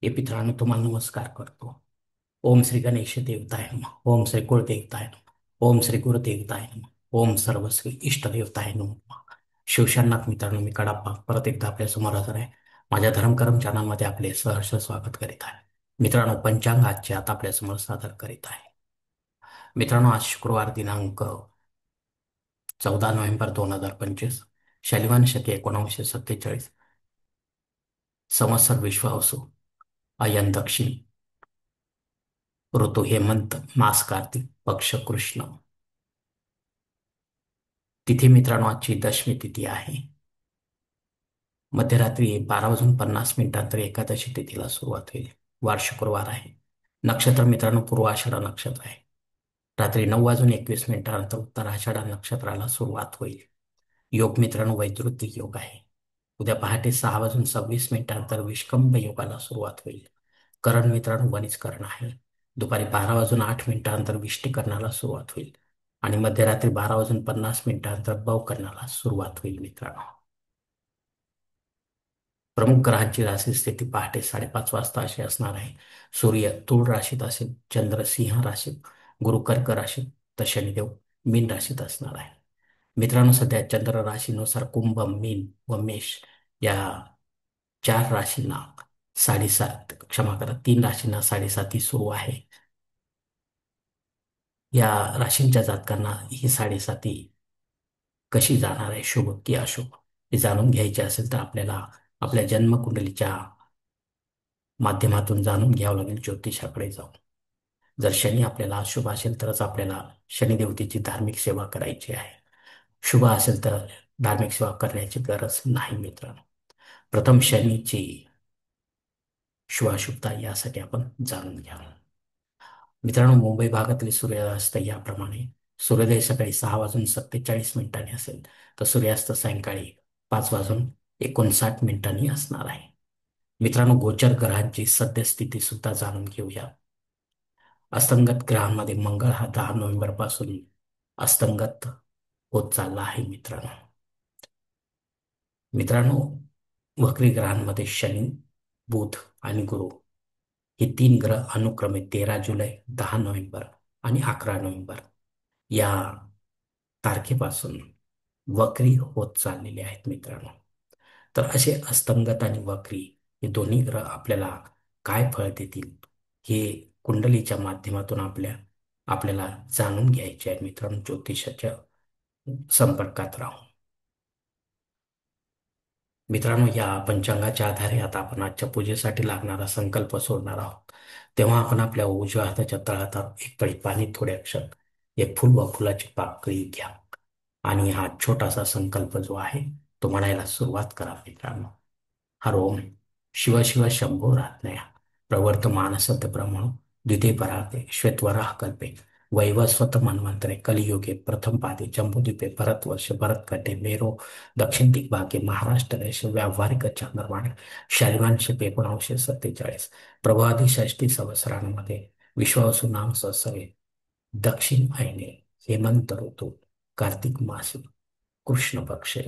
हे पितरांनो तुम्हाला नमस्कार करतो. ओम श्री गणेश देवताय नमः. ओम श्री कुळदेवताय नमः. ओम श्री गुरुदेवताय नमः. ओम सर्वश्री इष्टदेवताय नमः. शिवशरणात मित्रांनो, मी कडाप्पा परत एकदा आपल्या समोर हजर आहे. माझ्या धर्मकरम चॅनलमध्ये आपले सहर्ष स्वागत करीत आहे. मित्रांनो, पंचांग आजचे आता आपल्या समोर सादर करीत आहे. मित्रांनो, आज शुक्रवार दिनांक 14 नोव्हेंबर 2025, शैलवान शके 1947, संवत्सर विश्वावसु, अयन दक्षिण, ऋतू हेमंत, मास कार्तिक, पक्ष कृष्ण. तिथी मित्रांनो, आजची दशमी तिथी आहे. मध्यरात्री 12 वाजून 50 मिनिटांतर एकादशी तिथीला सुरुवात होईल. वार शुक्रवार आहे. नक्षत्र मित्रांनो, पूर्वाषाढा नक्षत्र आहे. रात्री 9 वाजून 21 मिनिटानंतर उत्तराषाढा नक्षत्राला सुरुवात होईल. योग मित्रांनो, वैद्युतिक योग आहे. उद्या पहाटे 6 वाजून 26 मिनिटानंतर विष्कंभ योगाला सुरुवात होईल. करण मित्रांनो, वणीच करण आहे. दुपारी 12 वाजून 8 मिनिटानंतर विष्टीकरणाला सुरुवात होईल आणि मध्यरात्री 12 वाजून 50 मिनिटानंतर भवकरणाला सुरुवात होईल. मित्रांनो, प्रमुख ग्रहांची राशी स्थिती पहाटे 5:30 वाजता अशी असणार आहे. सूर्य तुळ राशीत असेल, चंद्र सिंह राशीत, गुरु कर्क राशीत, तर शनिदेव मीन राशीत असणार आहे. मित्रांनो, सध्या चंद्र राशीनुसार कुंभ, मीन व मेष या चार राशींना साडेसात, क्षमा करा, 3 राशींना साडेसाती सुरू आहे. या राशींच्या जातकांना ही साडेसाती कशी जाणार आहे, शुभ की अशुभ, हे जाणून घ्यायचे असेल तर आपल्याला आपल्या जन्मकुंडलीच्या माध्यमातून जाणून घ्यावं लागेल, ज्योतिषाकडे जाऊन. जर शनी आपल्याला अशुभ असेल तरच आपल्याला शनिदेवतेची धार्मिक सेवा करायची आहे. शुभ असेल तर धार्मिक सेवा करण्याची गरज नाही. मित्रांनो, प्रथम शनीची शुभाशुभता यासाठी आपण जाणून घ्या. मित्रांनो, मुंबई भागातील सूर्यास्त याप्रमाणे: सूर्योदय सकाळी 6 वाजून 47 मिनिटांनी असेल, तर सूर्यास्त सायंकाळी 5 वाजून 59 मिनिटांनी असणार आहे. मित्रांनो, गोचर ग्रहांची सद्यस्थिती सुद्धा जाणून घेऊया. अस्तंगत ग्रहांमध्ये मंगळ हा 10 नोव्हेंबर पासून अस्तंगत होत चालला आहे. मित्रांनो मित्रांनो, वक्री ग्रहांमध्ये शनी, बुध आणि गुरु हे तीन ग्रह अनुक्रमे 13 जुलै, 10 नोव्हेंबर आणि 11 नोव्हेंबर या तारखेपासून वक्री होत चाललेले आहेत. मित्रांनो, तर असे अस्तंगत आणि वक्री हे दोन्ही ग्रह आपल्याला काय फळ देतील, हे कुंडलीच्या माध्यमातून आपल्याला जाणून घ्यायचे आहे. मित्रांनो, ज्योतिषाच्या संपर्कात राहून. मित्रांनो, या पंचांगाच्या आधारे आता आपण आजच्या पूजेसाठी लागणारा संकल्प सोडणार आहोत. तेव्हा आपण आपल्या उजव्या हाताच्या तळहातात एक पळी पाणी, थोडे अक्षत, एक फुल व फुलाची पाकळी घ्या आणि हा छोटासा संकल्प जो आहे तो म्हणायला सुरुवात करा. मित्रांनो, हरोम शिव शिव शंभो रात्नया प्रवर्तमान सतब्रह्मणो द्वितीय परार्थे श्वेतवराह कल्पे वैवस्वत मन्वंतरे कलियुगे प्रथम पादे जम्बूद्वीपे भरतवर्ष भरतखंडे मेरो दक्षिण दिग्भागे महाराष्ट्र देश व्यावहारिक चांद्रमाने शालिवांश 1947 प्रभादी षष्टी संवत्सरांमध्ये विश्वावसु नाम संवत्सरे दक्षिण ऐने हेमंत ऋतू कार्तिक मासी कृष्ण पक्षे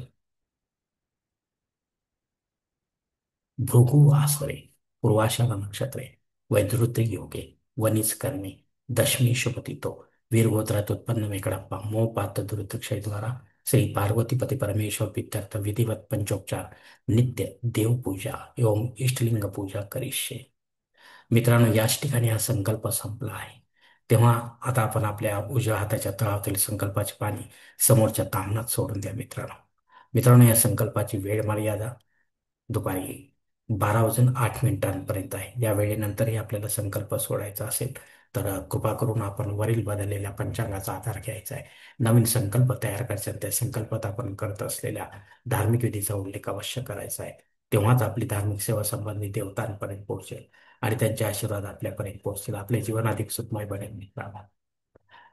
भृगुवासरे पूर्वाषाढ नक्षत्रे वैधृत योगे वनिज कर्मे दशमी शुभतिथो वीरगोत्रात उत्पन्न वेंकटप्पा मोपात दुर्दक्षय द्वारा श्री पार्वतीपती परमेश्वर प्रीत्यर्थ विधिवत पंचोपचार नित्य देवपूजा एवं इष्टलिंग पूजा करिष्ये. मित्रांनो, याच ठिकाणी हा संकल्प संपला आहे. तेव्हा आता आपण आपल्या उजव्या हाताच्या तळातील संकल्पाचे पाणी समोरच्या तामणात सोडून द्या. मित्रांनो, या संकल्पाची वेळ मर्यादा दुपारी 12 वाजून 8 मिनिटांपर्यंत आहे. या वेळेनंतरही आपल्याला संकल्प सोडायचा असेल तर कृपा करून आपण वरील बदललेल्या पंचांगाचा आधार घ्यायचा आहे. नवीन संकल्प तयार करायचा आहे. त्या संकल्पात आपण करत असलेल्या धार्मिक विधीचा उल्लेख अवश्य करायचा आहे. तेव्हाच आपली धार्मिक सेवा संबंधित देवतांपर्यंत पोहोचेल आणि त्यांचे आशीर्वाद आपल्यापर्यंत पोहोचतील. आपले जीवन अधिक सुखमय बनेल.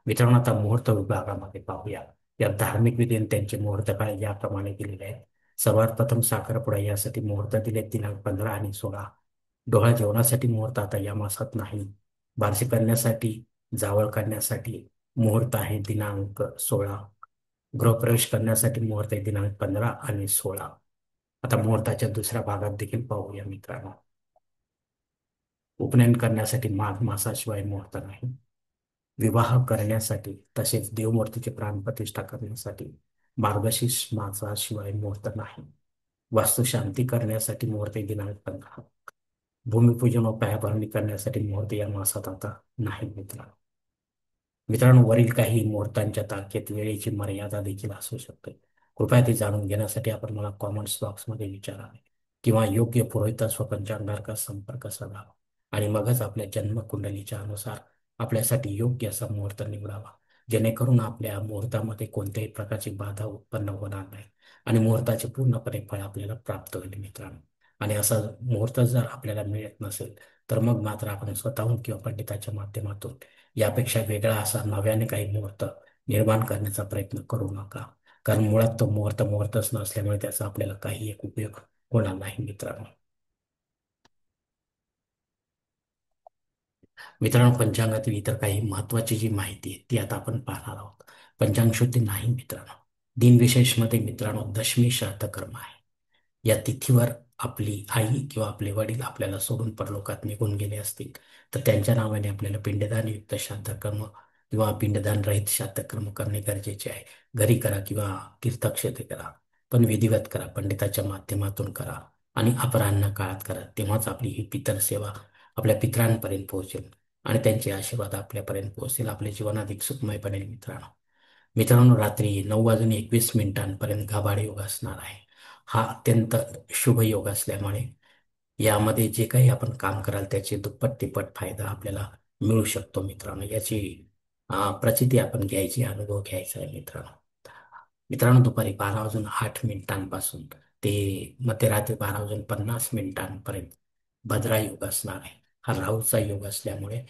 मित्रांनो, आता मुहूर्त विभागामध्ये पाहूया. या धार्मिक विधीने त्यांचे मुहूर्त काळ याप्रमाणे दिलेले आहेत. सर्वात प्रथम साखरपुडा यासाठी मुहूर्त दिले दिनांक 15 आणि 16. डोहाळ जेवणासाठी मुहूर्त आता या मासात नाही. बारशी करण्यासाठी, जावळ करण्यासाठी मुहूर्त आहे दिनांक 16. गृहप्रवेश करण्यासाठी मुहूर्त आहे दिनांक 15 आणि 16. आता मुहूर्ताच्या दुसऱ्या भागात देखील पाहूया. मित्रांनो, उपनयन करण्यासाठी माघ मासाशिवाय मुहूर्त नाही. विवाह करण्यासाठी तसेच देवमूर्तीची प्राणप्रतिष्ठा करण्यासाठी मार्गशीर्ष मासाशिवाय मुहूर्त नाही. वास्तुशांती करण्यासाठी मुहूर्त दिनांक 15. भूमिपूजन व पायाभरणी करण्यासाठी मुहूर्त या मासात आता नाही मित्रांनो. मित्रांनो, वरील काही मुहूर्तांच्या तारखेत वेळेची मर्यादा देखील असू शकते. कृपया ते जाणून घेण्यासाठी आपण मला कॉमेंट्स बॉक्समध्ये विचारावे किंवा योग्य पुरोहित व पंचांगारका संपर्क साधावा आणि मगच आपल्या जन्मकुंडलीच्या अनुसार आपल्यासाठी योग्य असा मुहूर्त निवडावा, जेणेकरून आपल्या मुहूर्तामध्ये कोणत्याही प्रकारची बाधा उत्पन्न होणार नाही आणि मुहूर्ताचे पूर्णपणे फळ आपल्याला प्राप्त होईल मित्रांनो. आणि असा मुहूर्त जर आपल्याला मिळत नसेल तर मग मात्र आपण स्वतःहून किंवा पंडिताच्या माध्यमातून यापेक्षा वेगळा असा नव्याने काही मुहूर्त निर्माण करण्याचा प्रयत्न करू नका. कारण मुळात तो मुहूर्त मुहूर्तच नसल्यामुळे त्याचा आपल्याला काही एक उपयोग होणार नाही मित्रांनो. मित्रांनो, पंचांगातील इतर काही महत्वाची जी माहिती आहे ती आता आपण पाहणार आहोत. पंचांग शुद्धी नाही मित्रांनो. दिनविशेषमध्ये मित्रांनो दशमी श्राद्ध कर्म आहे. या तिथीवर आपली आई किंवा आपले वडील आपल्याला सोडून परलोकात निघून गेले असतील तर त्यांच्या नावाने आपल्याला पिंडदान युक्त श्राद्ध कर्म किंवा पिंडदान रहित श्राद्ध कर्म करणे गरजेचे आहे. घरी करा किंवा तीर्थक्षेत्री करा, पण विधिवत करा, पंडिताच्या माध्यमातून करा आणि अपराह्न काळात करा. तेव्हाच आपली ही पितर सेवा आपल्या पितरांपर्यंत पोहोचेल आणि त्यांचे आशीर्वाद आपल्यापर्यंत पोहोचेल. आपले जीवन अधिक सुखमय बनेल मित्रांनो. मित्रांनो, रात्री 9:21पर्यंत घाबाड योग असणार आहे. हा अत्यंत शुभ योग असल्यामुळे यामध्ये जे काही आपण काम कराल त्याचे दुप्पट तिप्पट फायदा आपल्याला मिळू शकतो मित्रांनो. याची प्रचिती आपण घ्यायची, अनुभव घ्यायचा आहे मित्रांनो. मित्रांनो, दुपारी 12:08पासून ते मध्यरात्री 12:50पर्यंत भद्रा योग असणार आहे. हा राहूचा योग असल्यामुळे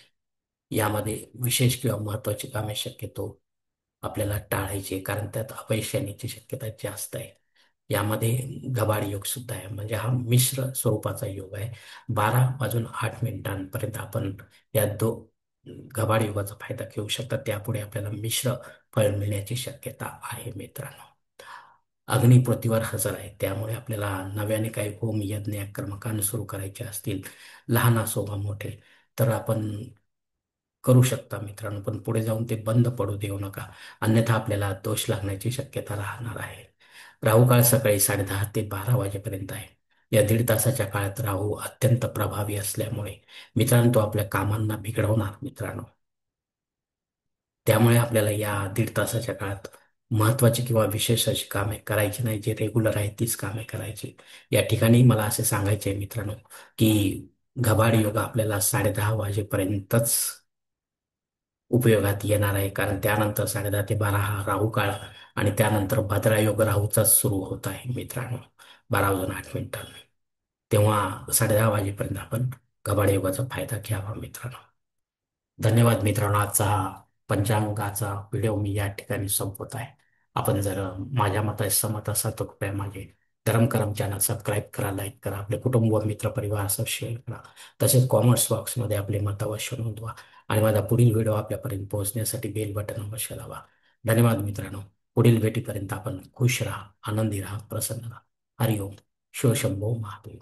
यामध्ये विशेष किंवा महत्वाची कामे शक्यतो आपल्याला टाळायची, कारण त्यात अपयश येण्याची शक्यता जास्त आहे. यामध्ये घबाड योग सुद्धा आहे, म्हणजे हा मिश्र स्वरूपाचा योग आहे. 12:08पर्यंत आपण या घबाड योगाचा फायदा घेऊ शकता. त्यापुढे आपल्याला मिश्र फळ मिळण्याची शक्यता आहे मित्रांनो. अग्निपृथ्वीवर हजर आहे, त्यामुळे आपल्याला नव्याने काही होम यज्ञ कर्मकांड सुरू करायचे असतील, लहान असो वा मोठे, तर आपण करू शकता मित्रांनो. पण पुढे जाऊन ते बंद पडू देऊ नका, अन्यथा आपल्याला दोष लागण्याची शक्यता राहणार आहे. राहू काळ सकाळी 10:30 ते 12 वाजेपर्यंत आहे. या 1.5 तासाच्या काळात राहू अत्यंत प्रभावी असल्यामुळे मित्रांनो तो आपल्या कामांना बिघडवणार मित्रांनो. त्यामुळे आपल्याला या 1.5 तासाच्या काळात महत्वाची किंवा विशेष अशी कामे करायची नाही. जे रेग्युलर आहे तीच कामे करायची. या ठिकाणी मला असे सांगायचे आहे मित्रांनो की घबाड योगा आपल्याला 10:30 वाजेपर्यंतच उपयोगात येणार आहे, कारण त्यानंतर 10:30 ते 12 हा राहू काळ आणि त्यानंतर भद्रा योग राहूचाच सुरू होत आहे मित्रांनो, 12:08. तेव्हा 10:30 वाजेपर्यंत आपण घबाड योगाचा फायदा घ्यावा मित्रांनो. धन्यवाद मित्रांनो. आजचा हा पंचांगाचा व्हिडिओ मी या ठिकाणी संपवत आहे. आपण जर माझ्या मताशी सहमत असाल तर कृपया माझे धरम करम चॅनल सबस्क्राईब करा, लाईक करा, आपले कुटुंब व मित्र परिवारासह शेअर करा. तसेच कॉमेंट्स बॉक्समध्ये आपले मत अवश्य नोंदवा आणि माझा पुढील व्हिडिओ आपल्यापर्यंत पोहोचण्यासाठी बेल बटन अवश्य दाबा. धन्यवाद मित्रांनो. पुढील भेटीपर्यंत आपण खुश राहा, आनंदी राहा, प्रसन्न राहा. हरिओम. शिवशंभो महादेव.